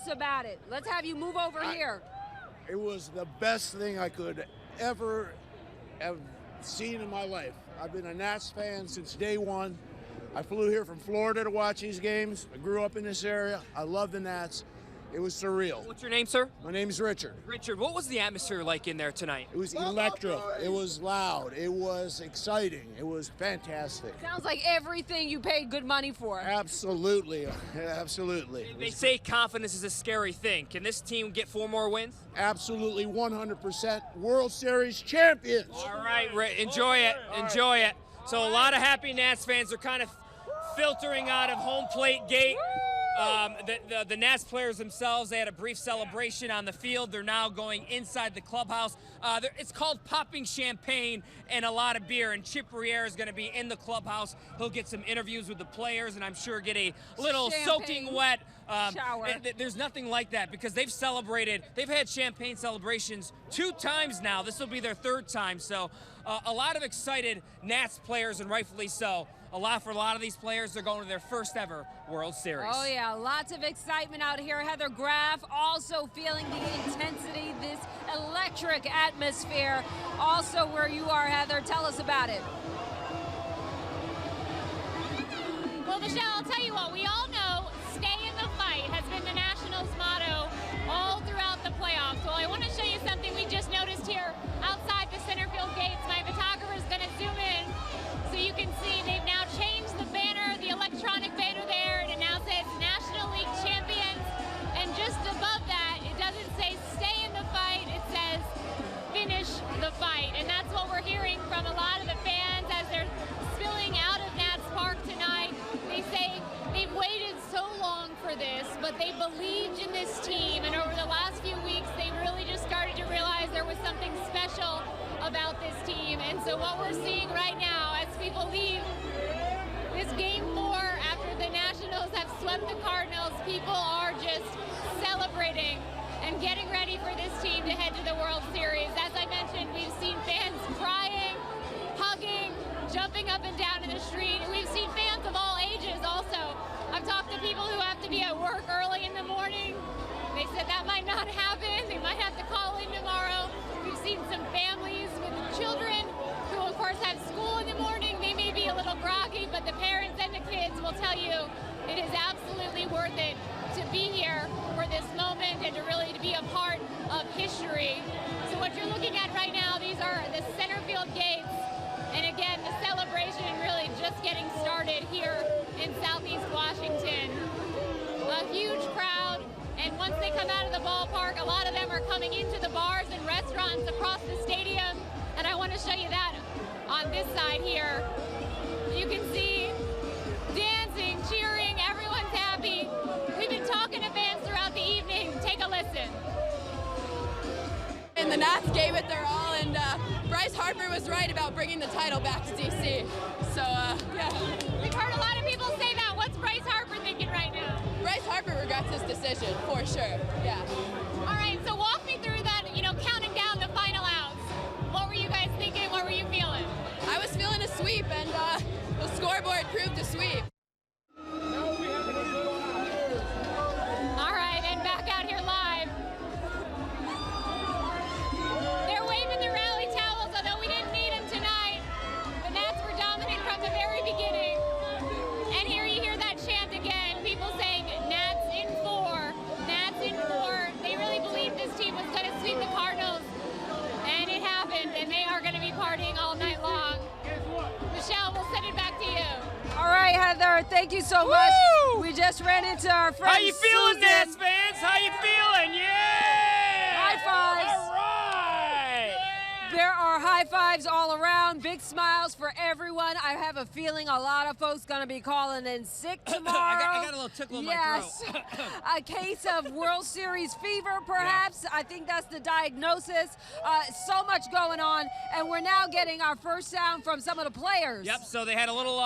us about it. Let's have you move over here. It was the best thing I could ever have seen in my life. I've been a Nats fan since day one. I flew here from Florida to watch these games. I grew up in this area. I love the Nats. It was surreal. What's your name, sir? My name's Richard. Richard, what was the atmosphere like in there tonight? It was electric. It was loud. It was exciting. It was fantastic. Sounds like everything you paid good money for. Absolutely. Absolutely. They say confidence is a scary thing. Can this team get 4 more wins? Absolutely 100% World Series champions. All right, enjoy it. Enjoy it. So a lot of happy Nats fans are kind of filtering out of home plate gate. The Nats players themselves, they had a brief celebration on the field. They're now going inside the clubhouse. It's called popping champagne and a lot of beer, and Chip Riera is going to be in the clubhouse. He'll get some interviews with the players and I'm sure get a little soaking wet shower. There's nothing like that because they've had champagne celebrations 2 times now. This will be their 3rd time. So a lot of excited Nats players, and rightfully so. For a lot of these players, they're going to their first ever World Series. Oh yeah, lots of excitement out here. Heather Graf also feeling the intensity, this electric atmosphere. Also where you are, Heather, tell us about it. Well, Michelle, I'll tell you what, we all know stay in the fight has been the Nationals' motto all throughout the playoffs. Well, I want to show you something we just noticed here outside the center field gates. My photographer is going to zoom in so you can see they've now changed the banner, the electronic banner there, and it now says National League Champions. And just above that, it doesn't say stay in the fight, it says finish the fight. And that's what we're hearing from a lot of the fans as they're spilling out of Nats Park tonight. They say they've waited so long for this, but they believed in this team. And over the last few weeks, they really just started to realize there was something special about this team. And so what we're seeing right now as people leave this game 4 after the Nationals have swept the Cardinals, people are just celebrating and getting ready for this team to head to the World Series. As I mentioned, we've seen fans crying, hugging, jumping up and down in the street. We've seen fans of all ages also. I've talked to people who have to be at work early in the morning. They said that might not happen. They might have to call in tomorrow. We've seen some families with children who, of course, have school in the morning. They may be a little groggy, but the parents and the kids will tell you it is absolutely worth it to be here for this moment and to really be a part of history. So what you're looking at right now, these are the center field gates. And again, the celebration really just getting started here in Southeast Washington. A huge crowd. And once they come out of the ballpark, a lot of them are coming into the bars and restaurants across the stadium. And I want to show you that on this side here. You can see dancing, cheering, everyone's happy. We've been talking to fans throughout the evening. Take a listen. And the Nats gave it their all, and Bryce Harper was right about bringing the title back to DC. So, yeah. We've heard a lot of people say that. What's Bryce Harper thinking right now? Bryce Harper regrets his decision, for sure, yeah. All right, so walk me through that, counting down the final outs. What were you guys thinking? What were you feeling? I was feeling a sweep, and the scoreboard proved a sweep. All right, and back out here live. They're waving the rally towels, although we didn't need them tonight. The Nats were dominant from the very beginning. And here you hear that chant again, people saying, Nats in 4, Nats in 4. They really believed this team was going to sweep the Cardinals. And it happened, and they are going to be partying all night long. Michelle, we'll send it back to you. All right, Heather, thank you so much. We just ran into our friend How you feeling, Susan. Nats fans? How you feeling? Yeah! High fives. All right! There are high fives all around, big smiles for everyone. I have a feeling a lot of folks going to be calling in sick tomorrow. I got a little tickle in my throat. A case of World Series fever, perhaps. Yeah. I think that's the diagnosis. So much going on, and we're now getting our first sound from some of the players. Yep, so they had a little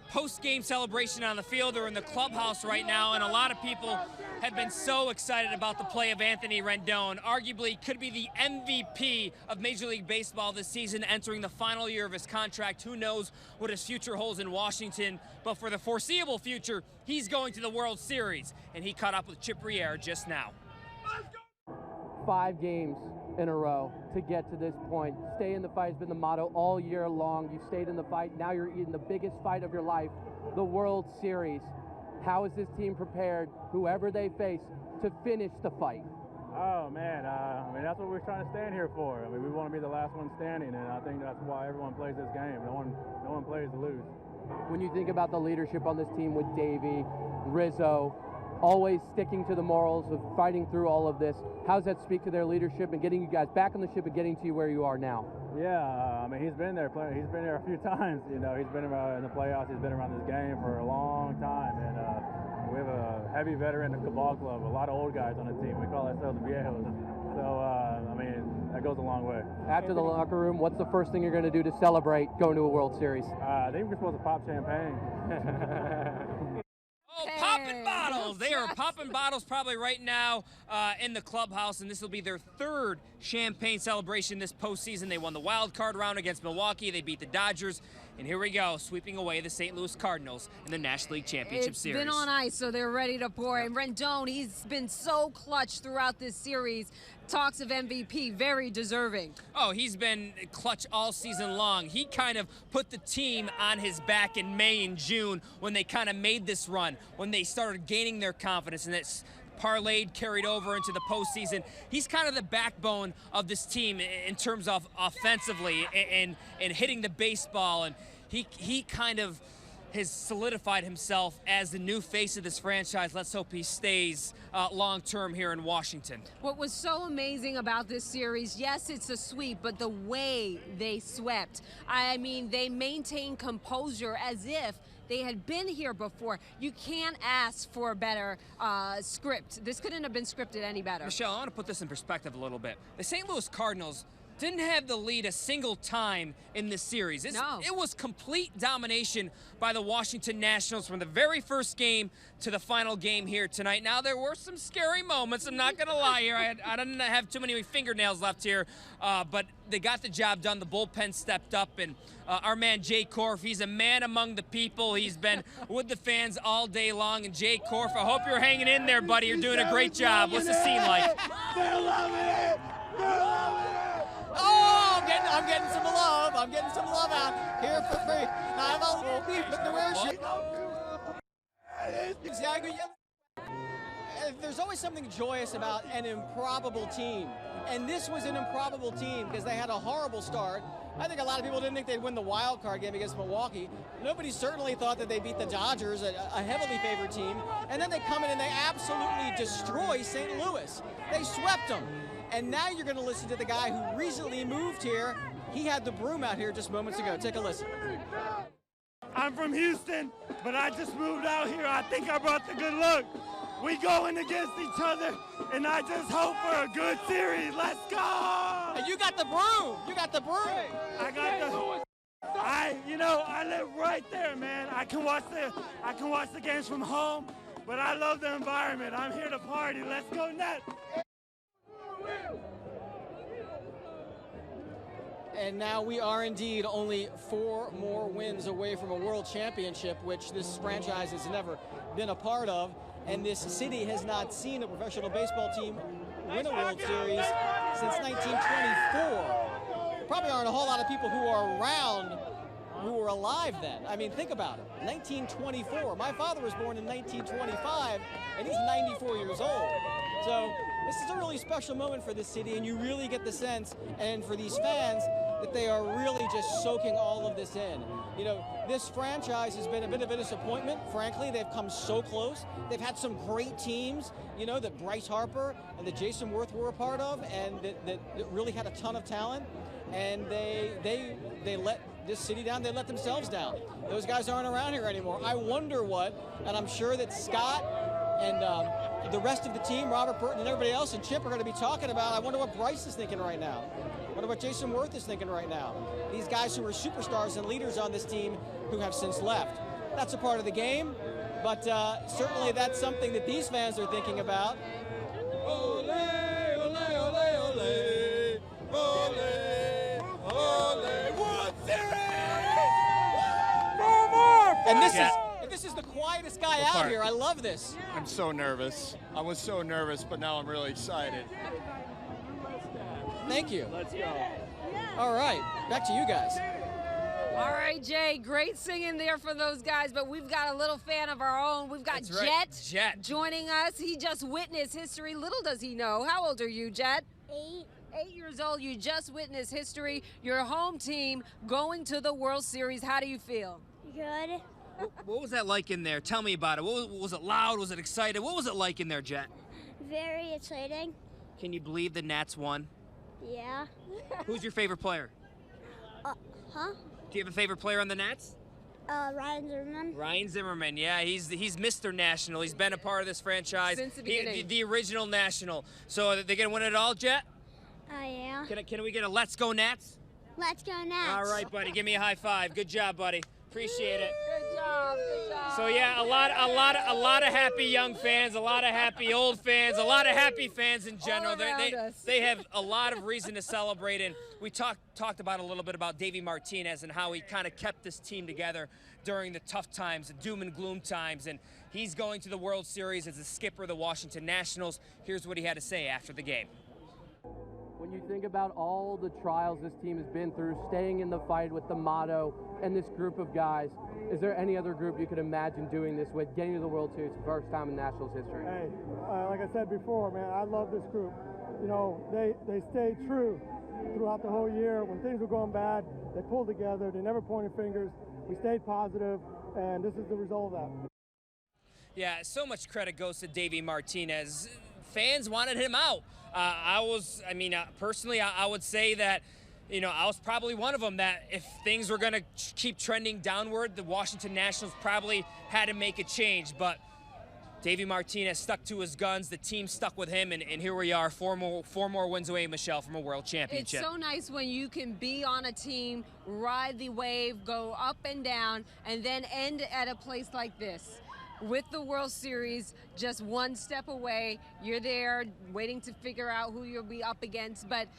post-game celebration on the field. They're in the clubhouse right now, and a lot of people have been so excited about the play of Anthony Rendon. Arguably could be the MVP of Major League Baseball this season, entering the final year of his contract. Who knows what his future holds in Washington, but for the foreseeable future, he's going to the World Series, and he caught up with Chip Riera just now. 5 games in a row to get to this point. Stay in the fight has been the motto all year long. You stayed in the fight. Now you're in the biggest fight of your life, the World Series. How is this team prepared, whoever they face, to finish the fight? Oh man, I mean, that's what we're trying to stand here for. I mean, we want to be the last one standing, and I think that's why everyone plays this game. No one plays to lose. When you think about the leadership on this team with Davey, Rizzo, always sticking to the morals of fighting through all of this, how does that speak to their leadership and getting you guys back on the ship and getting to you where you are now? Yeah, I mean, he's been there a few times. You know, he's been in the playoffs. He's been around this game for a long time, and we have a heavy veteran at the ball club, a lot of old guys on the team. We call ourselves the Viejos. So, I mean, that goes a long way. After the locker room, what's the first thing you're going to do to celebrate going to a World Series? I think we're supposed to pop champagne. Oh, popping bottles! They are popping bottles probably right now in the clubhouse, and this will be their 3rd champagne celebration this postseason. They won the wild card round against Milwaukee. They beat the Dodgers, and here we go, sweeping away the St. Louis Cardinals in the National League Championship Series. It's been on ice, so they're ready to pour. And Rendon, he's been so clutch throughout this series. Talks of MVP, very deserving. Oh, he's been clutch all season long. He kind of put the team on his back in May and June when they kind of made this run, when they started gaining their confidence, and it's parlayed, carried over into the postseason. He's kind of the backbone of this team in terms of offensively and hitting the baseball, and he kind of has solidified himself as the new face of this franchise. Let's hope he stays long-term here in Washington. What was so amazing about this series, yes, it's a sweep, but the way they swept. I mean, they maintained composure as if they had been here before. You can't ask for a better script. This couldn't have been scripted any better. Michelle, I want to put this in perspective a little bit. The St. Louis Cardinals didn't have the lead a single time in this series. No. It was complete domination by the Washington Nationals from the very first game to the final game here tonight. Now, there were some scary moments, I'm not going to lie here. I didn't have too many fingernails left here, but they got the job done. The bullpen stepped up, and our man Jay Korf, he's a man among the people. He's been with the fans all day long, and Jay Korf, I hope you're hanging in there, buddy. You're doing a great job. What's the scene like? They're loving it! They're loving it! Oh, I'm getting some love. I'm getting some love out here for free. I'm a little beef, but the worship. There's always something joyous about an improbable team. And this was an improbable team because they had a horrible start. I think a lot of people didn't think they'd win the wild card game against Milwaukee. Nobody certainly thought that they beat the Dodgers, a heavily favored team. And then they come in and they absolutely destroy St. Louis. They swept them. And now you're going to listen to the guy who recently moved here. He had the broom out here just moments ago. Take a listen. I'm from Houston, but I just moved out here. I think I brought the good luck. We going against each other, and I just hope for a good series. Let's go! And you got the broom. You got the broom. I got the. I live right there, man. I can watch the games from home, but I love the environment. I'm here to party. Let's go Nets. And now we are indeed only 4 more wins away from a world championship, which this franchise has never been a part of. And this city has not seen a professional baseball team win a World Series since 1924. Probably aren't a whole lot of people who are around who were alive then. I mean, think about it. 1924. My father was born in 1925, and he's 94 years old. So this is a really special moment for this city, and you really get the sense, and for these fans, that they are really just soaking all of this in. You know, this franchise has been a bit of a disappointment. Frankly, they've come so close. They've had some great teams, you know, that Bryce Harper and that Jason Worth were a part of, and that really had a ton of talent. And they let this city down. They let themselves down. Those guys aren't around here anymore. I wonder what, and I'm sure that Scott and the rest of the team, Robert Burton and everybody else, and Chip are going to be talking about. I wonder what Bryce is thinking right now. I wonder what Jason Worth is thinking right now. These guys who are superstars and leaders on this team who have since left. That's a part of the game, but certainly that's something that these fans are thinking about. Ole, ole, ole, ole, ole, ole, World Series! And this is the quietest guy out here. I love this. I'm so nervous. I was so nervous, but now I'm really excited. Thank you. Let's go. All right, back to you guys. All right, Jay, great singing there for those guys, but we've got a little fan of our own. We've got Jet joining us. He just witnessed history. Little does he know. How old are you, Jet? 8. 8 years old. You just witnessed history. Your home team going to the World Series. How do you feel? Good. What was that like in there? Tell me about it. Was it loud? Was it excited? What was it like in there, Jet? Very exciting. Can you believe the Nats won? Yeah. Who's your favorite player? Huh? Do you have a favorite player on the Nats? Ryan Zimmerman. Ryan Zimmerman, yeah, he's Mr. National. He's been a part of this franchise since the beginning. The original National. So are they gonna win it all, Jet? Yeah. Can we get a Let's Go Nats? Let's go Nats. All right, buddy. Give me a high five. Good job, buddy. Appreciate it. Good job. Good job. So yeah, a lot of happy young fans, a lot of happy old fans, a lot of happy fans in general. They have a lot of reason to celebrate, and we talked about a little bit about Davey Martinez and how he kind of kept this team together during the tough times, the doom and gloom times, and he's going to the World Series as the skipper of the Washington Nationals. Here's what he had to say after the game. When you think about all the trials this team has been through, staying in the fight with the motto and this group of guys, is there any other group you could imagine doing this with, getting to the World Series for the first time in Nationals history? Hey, like I said before, man, I love this group. You know, they stayed true throughout the whole year. When things were going bad, they pulled together. They never pointed fingers. We stayed positive, and this is the result of that. Yeah, so much credit goes to Davey Martinez. Fans wanted him out. Personally, I would say that, you know, I was probably one of them, that if things were going to keep trending downward, the Washington Nationals probably had to make a change. But Davey Martinez stuck to his guns. The team stuck with him, and here we are, four more wins away, Michelle, from a world championship. It's so nice when you can be on a team, ride the wave, go up and down, and then end at a place like this. With the World Series just one step away, you're there waiting to figure out who you'll be up against, but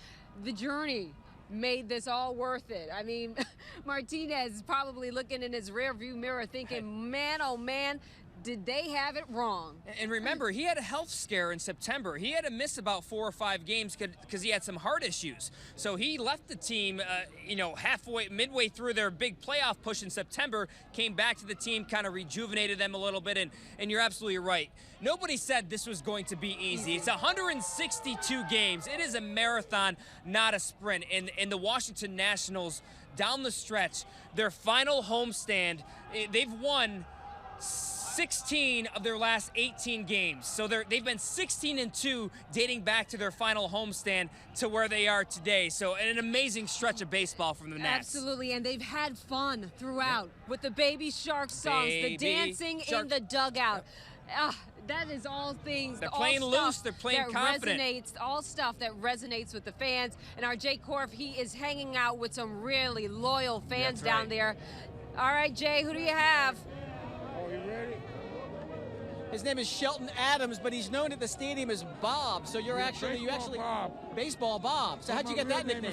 the journey made this all worth it. I mean, Martinez is probably looking in his rearview mirror thinking, man, oh man, did they have it wrong? And remember, he had a health scare in September. He had to miss about 4 or 5 games because he had some heart issues. So he left the team, midway through their big playoff push in September, came back to the team, kind of rejuvenated them a little bit, and you're absolutely right. Nobody said this was going to be easy. It's 162 games. It is a marathon, not a sprint. And the Washington Nationals, down the stretch, their final homestand, they've won 16 of their last 18 games. So they've been 16-2 dating back to their final homestand to where they are today. So an amazing stretch of baseball from the Nats. Absolutely, and they've had fun throughout with the Baby Shark songs, the dancing in the dugout. That is all things. They're playing loose. They're playing confident. All stuff that resonates with the fans. And our Jay Korf, he is hanging out with some really loyal fans down there. All right, Jay, who do you have? Are you ready? His name is Shelton Adams, but he's known at the stadium as Bob. So you actually Baseball Bob. So how'd you get that nickname?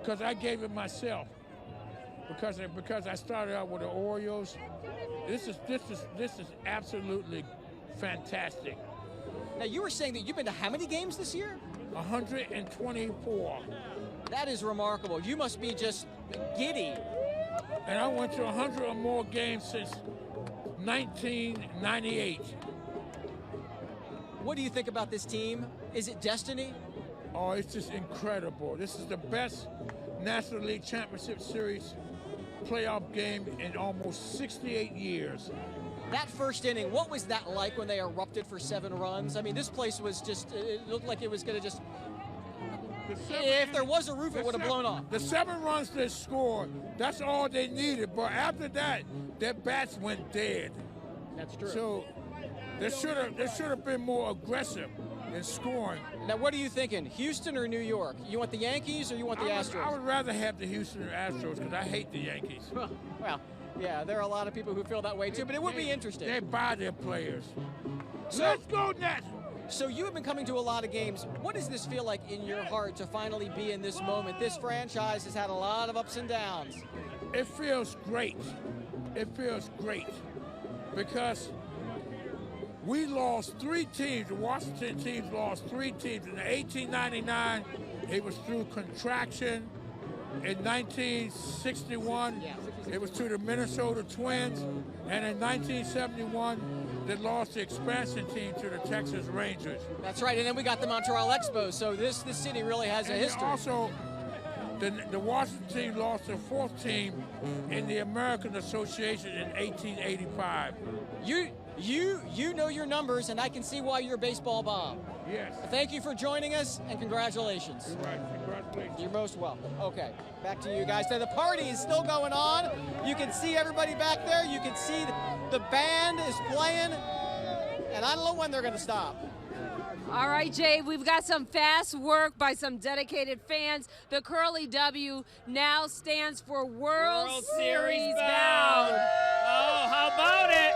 Because I gave it myself. Because I started out with the Orioles. This is absolutely fantastic. Now you were saying that you've been to how many games this year? 124. That is remarkable. You must be just giddy. And I went to 100 or more games since 1998. What do you think about this team? Is it destiny? Oh, it's just incredible. This is the best National League Championship Series playoff game in almost 68 years. That first inning, what was that like when they erupted for 7 runs? I mean, this place was just, it looked like it was going to just, if there was a roof, it would have blown off. The 7 runs they scored, that's all they needed. But after that, their bats went dead. That's true. So they should have been more aggressive in scoring. Now, what are you thinking? Houston or New York? You want the Yankees or you want the Astros? I would rather have the Houston Astros because I hate the Yankees. Well, Yeah, there are a lot of people who feel that way too, but it would be interesting. They buy their players. So, Let's go Nats! So you have been coming to a lot of games. What does this feel like in your heart to finally be in this moment? This franchise has had a lot of ups and downs. It feels great. It feels great because we lost 3 teams. The Washington teams lost 3 teams. In 1899, it was through contraction. In 1961, it was to the Minnesota Twins. And in 1971, they lost the expansion team to the Texas Rangers. That's right, and then we got the Montreal Expos, so this city really has a history. Also, the Washington team lost their 4th team in the American Association in 1885. You know your numbers, and I can see why you're a baseball bomb. Yes. Thank you for joining us, and congratulations. You're right. Congratulations. You're most welcome. Okay, back to you guys. So the party is still going on. You can see everybody back there. You can see the band is playing, and I don't know when they're going to stop. All right, Jay, we've got some fast work by some dedicated fans. The Curly W now stands for World Series bound. Oh, how about it?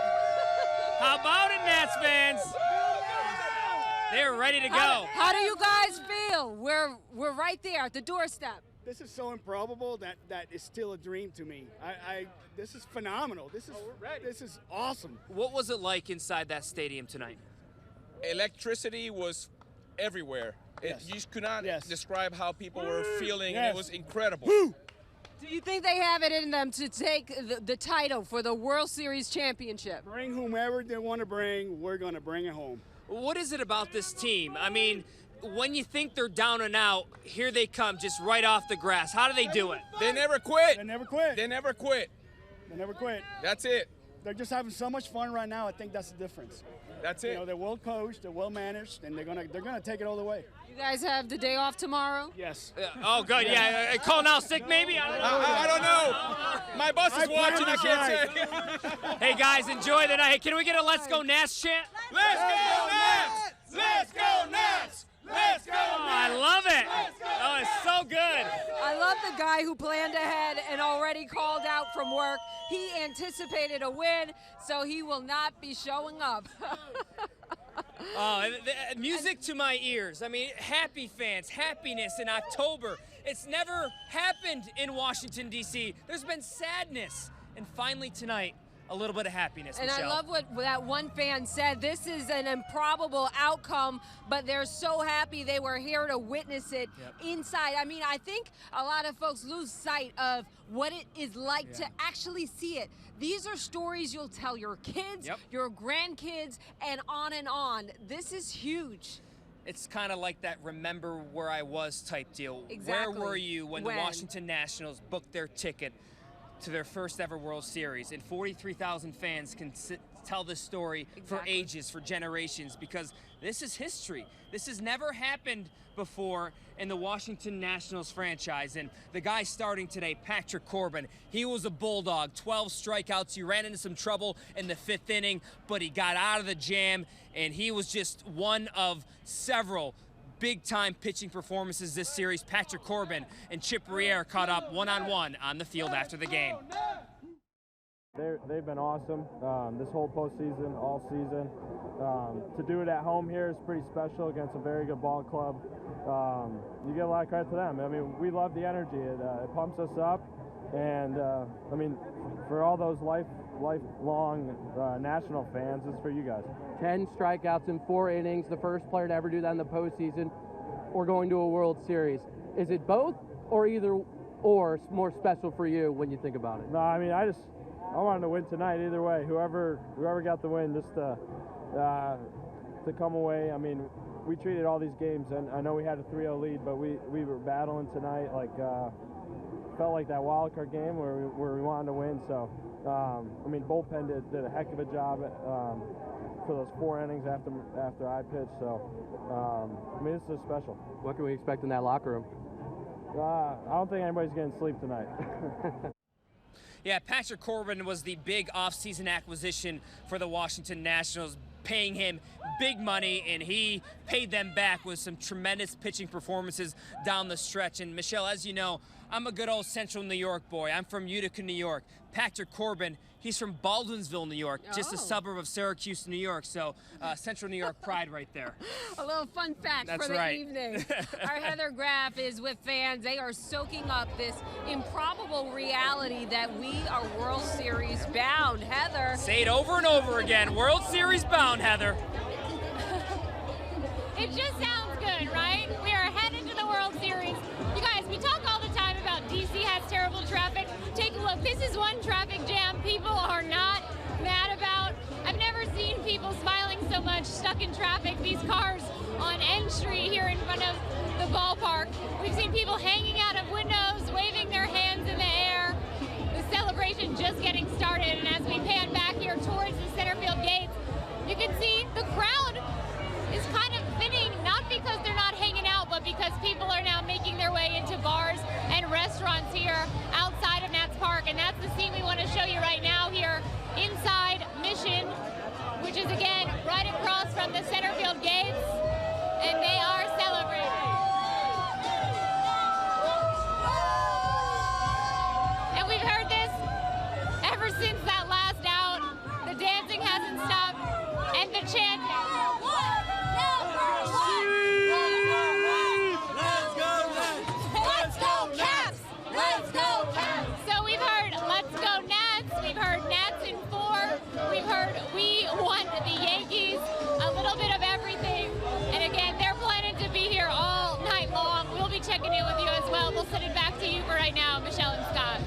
How about it, Nats fans? They're ready to go. How do you guys feel? We're right there at the doorstep. This is so improbable that is still a dream to me. This is phenomenal. This is awesome. What was it like inside that stadium tonight? Electricity was everywhere. Yes. You just could not Yes. describe how people were feeling. Yes. It was incredible. Do you think they have it in them to take the title for the World Series championship? Bring whomever they want to bring. We're going to bring it home. What is it about this team? I mean, when you think they're down and out, here they come just right off the grass. How do they do it? They never quit. They never quit. They never quit. They never quit. That's it. They're just having so much fun right now. I think that's the difference. That's it. You know, they're well coached, they're well managed, and they're gonna take it all the way. You guys have the day off tomorrow? Yes. Oh, good. Yeah. Calling out sick, maybe? I don't know. My boss is watching. I can't say. Hey, guys, enjoy the night. Hey, can we get a Let's Go Nats chant? Let's go Nats! Let's go Nats! Let's go Nats! Oh, I love it. Oh, it's so good. I love the guy who planned ahead and already called out from work. He anticipated a win, so he will not be showing up. Oh, music to my ears. I mean, happy fans, happiness in October. It's never happened in Washington, D.C. There's been sadness. And finally tonight, a little bit of happiness, And Michelle. I love what that one fan said. This is an improbable outcome, but they're so happy they were here to witness it inside. I mean, I think a lot of folks lose sight of what it is like to actually see it. These are stories you'll tell your kids, your grandkids, and on and on. This is huge. It's kind of like that remember where I was type deal. Exactly. Where were you when the Washington Nationals booked their ticket to their first ever World Series? And 43,000 fans can tell this story for ages, for generations, because this is history. This has never happened before in the Washington Nationals franchise. And the guy starting today, Patrick Corbin, he was a bulldog, 12 strikeouts. He ran into some trouble in the 5th inning, but he got out of the jam, and he was just one of several big-time pitching performances this series. Patrick Corbin and Chip Riera caught up one-on-one on the field after the game. They've been awesome this whole postseason, all season. To do it at home here is pretty special against a very good ball club. You get a lot of credit to them. I mean, we love the energy. It pumps us up. And, I mean, for all those lifelong national fans, it's for you guys. 10 strikeouts in 4 innings, the first player to ever do that in the postseason, or going to a World Series. Is it both or either or more special for you when you think about it? No, I mean, I wanted to win tonight either way. Whoever got the win, just to come away. I mean, we treated all these games, and I know we had a 3-0 lead, but we were battling tonight. Felt like that wild card game where we wanted to win. So, I mean, bullpen did a heck of a job for those 4 innings after I pitched. So, I mean, this is special. What can we expect in that locker room? I don't think anybody's getting sleep tonight. Yeah, Patrick Corbin was the big offseason acquisition for the Washington Nationals. paying him big money, and he paid them back with some tremendous pitching performances down the stretch. And Michelle, as you know, I'm a good old Central New York boy. I'm from Utica, New York. Patrick Corbin, he's from Baldwinsville, New York, just a suburb of Syracuse, New York. So Central New York pride right there. A little fun fact That's for the right. evening. Our Heather Graf is with fans. They are soaking up this improbable reality that we are World Series bound. Heather. Say it over and over again. World Series bound, Heather. It just sounds good, right? We are headed to the World Series. You guys, we talk all the time about DC has terrible traffic. Take a look. This is one traffic jam people are not mad about. I've never seen people smiling so much stuck in traffic. These cars on N Street here in front of the ballpark. We've seen people hanging out of windows, waving their hands in the air. The celebration just getting started. And as we pan back here towards the center field gates, you can see the crowd is kind of thinning, not because they're not hanging out, but because people are now making their way into bars and restaurants here outside of Nats Park. And that's the scene we want to show you right now here inside Mission, which is again right across from the center field gates, and they are celebrating. And we've heard this ever since that last out. The dancing hasn't stopped, and the chanting. Let's go Caps! Let's go Caps! So we've heard let's go Nats, we've heard Nats in 4, we've heard we want the Yankees, a little bit of everything. And again, they're planning to be here all night long. We'll be checking in with you as well. We'll send it back to you for right now, Michelle and Scott.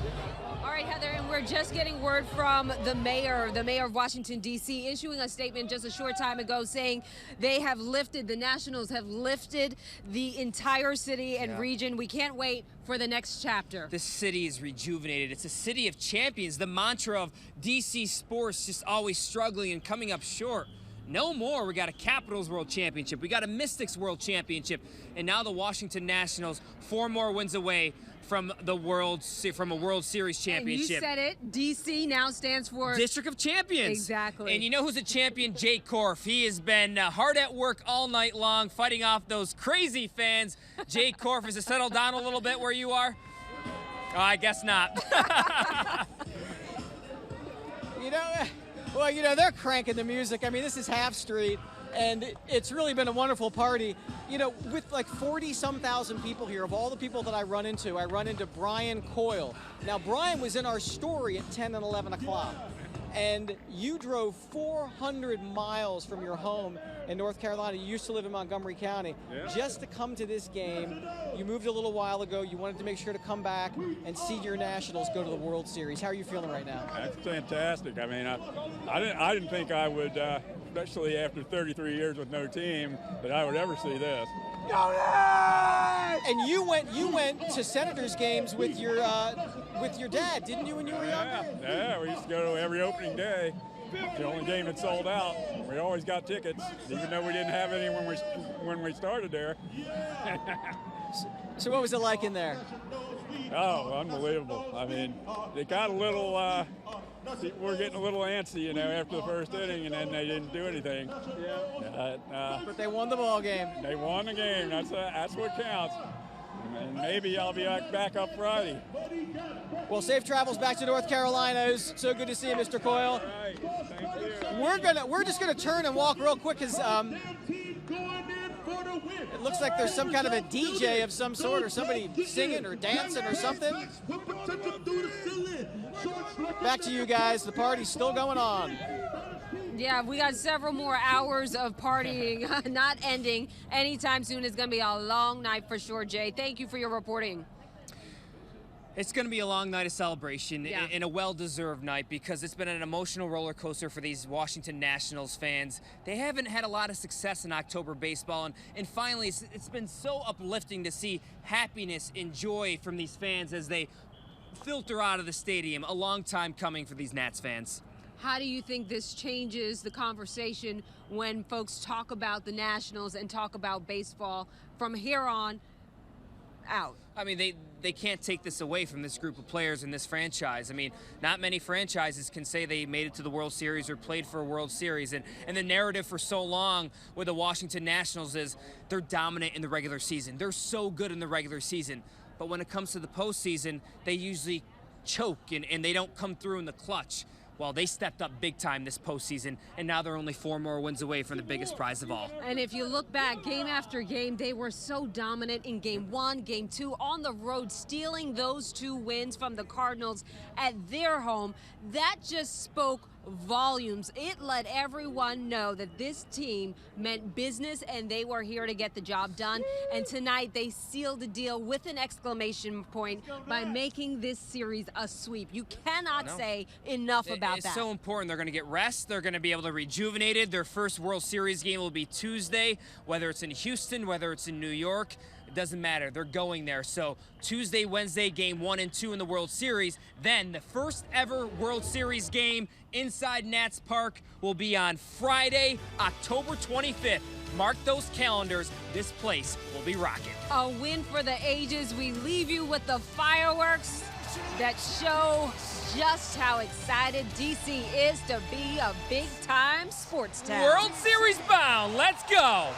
All right, Heather, and we're just getting word from the mayor of Washington, D.C., issuing a statement just a short time ago saying they have lifted, the Nationals have lifted the entire city and region. We can't wait for the next chapter. This city is rejuvenated. It's a city of champions. The mantra of DC sports just always struggling and coming up short. No more. We got a Capitals World Championship. We got a Mystics World Championship. And now the Washington Nationals, 4 more wins away from a World Series championship. And you said it. DC now stands for District of Champions. Exactly. And you know who's a champion? Jay Korf. He has been hard at work all night long, fighting off those crazy fans. Jay Korf, has it settled down a little bit where you are? Oh, I guess not. They're cranking the music. I mean, this is Half Street, and it's really been a wonderful party. You know, with like 40-some thousand people here, of all the people that I run into Brian Coyle. Now, Brian was in our story at 10 and 11 o'clock, and you drove 400 miles from your home in North Carolina. You used to live in Montgomery County, just to come to this game. You moved a little while ago. You wanted to make sure to come back and see your Nationals go to the World Series. How are you feeling right now? That's fantastic. I mean, I didn't think I would, especially after 33 years with no team, that I would ever see this. And you went to Senators games with your dad, didn't you, when you were younger? Yeah, we used to go to every opening day. The only game that sold out. We always got tickets, even though we didn't have any when we started there. So what was it like in there? Oh, unbelievable. I mean, it got a little, we're getting a little antsy, you know, after the first inning, and then they didn't do anything. But they won the ball game. They won the game. That's what counts. And maybe I'll be back up Friday. Well, safe travels back to North Carolina. It was so good to see you, Mr. Coyle. Right. Thank you. We're just gonna turn and walk real quick because it looks like there's some kind of a DJ of some sort, or somebody singing or dancing or something. Back to you guys. The party's still going on. Yeah, we got several more hours of partying, not ending anytime soon. It's going to be a long night for sure, Jay. Thank you for your reporting. It's going to be a long night of celebration and a well-deserved night, because it's been an emotional roller coaster for these Washington Nationals fans. They haven't had a lot of success in October baseball, and finally it's been so uplifting to see happiness and joy from these fans as they filter out of the stadium. A long time coming for these Nats fans. How do you think this changes the conversation when folks talk about the Nationals and talk about baseball from here on? out. I mean, they can't take this away from this group of players in this franchise. I mean, not many franchises can say they made it to the World Series or played for a World Series. And the narrative for so long with the Washington Nationals is they're dominant in the regular season. They're so good in the regular season. But when it comes to the postseason, they usually choke and they don't come through in the clutch. Well, they stepped up big time this postseason, and now they're only 4 more wins away from the biggest prize of all. And if you look back, game after game, they were so dominant in Game 1, Game 2, on the road, stealing those 2 wins from the Cardinals at their home. That just spoke volumes. It let everyone know that this team meant business and they were here to get the job done. And tonight they sealed the deal with an exclamation point by making this series a sweep. You cannot say enough about that. It's so important. They're going to get rest. They're going to be able to rejuvenate. Their first World Series game will be Tuesday, whether it's in Houston, whether it's in New York. It doesn't matter. They're going there. So Tuesday, Wednesday, Game 1 and 2 in the World Series. Then the first ever World Series game inside Nats Park will be on Friday, October 25th. Mark those calendars. This place will be rocking. A win for the ages. We leave you with the fireworks that show just how excited DC is to be a big-time sports town. World Series bound. Let's go.